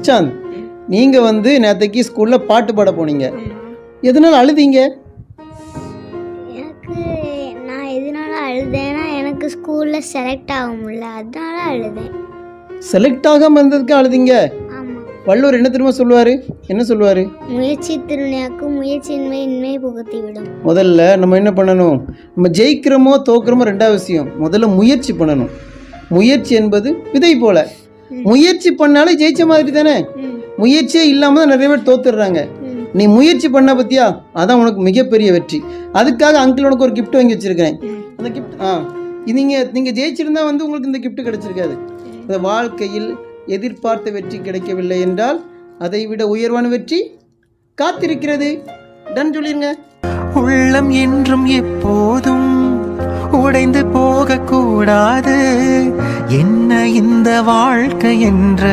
சாந்த், நீங்க நேத்தைக்கு ஸ்கூல்ல பாட்டு பாட போனீங்க. எதனால அழுதீங்க? நான் எதனால அழுதேன்னா எனக்கு ஸ்கூல்ல செலக்ட் ஆக முடியல, அதனால அழுதேன். செலக்ட் ஆகாம இருந்ததுக்கு அழுதீங்க? ஆமா. வள்ளுவர் என்ன தெரியுமா சொல்லுவாரு? என்ன சொல்லுவாரு? முயற்சி திருநீயாக்கும் முயற்சியின்மை இன்மை புகுத்தி விடும். முதல்ல நம்ம என்ன பண்ணணும்? நம்ம ஜெயிக்கிறோமோ தோக்குறோமோ ரெண்டாவது விஷயம். முதல்ல முயற்சி பண்ணணும். முயற்சி என்பது விதை போல. முயற்சி பண்ணாலே ஜெயிச்ச மாதிரி தானே. முயற்சியே இல்லாம தான் நிறைய பேர் தோத்துடுறாங்க. நீ முயற்சி பண்ண பத்தியா, அதான் உனக்கு மிகப்பெரிய வெற்றி. அதுக்காக அங்கிள் உனக்கு ஒரு கிஃப்ட் வாங்கி வச்சிருக்கேன். அந்த கிஃப்ட் நீங்க ஜெயிச்சிருந்தா உங்களுக்கு இந்த கிஃப்ட் கிடைச்சிருக்காது. இந்த வாழ்க்கையில் எதிர்பார்த்த வெற்றி கிடைக்கவில்லை என்றால் அதை விட உயர்வான வெற்றி காத்திருக்கிறது. டன் சொல்லிருங்க. உள்ளம் என்றும் எப்போதும் உடைந்து போக கூடாது. என்ன இந்த வாழ்க்கை என்ற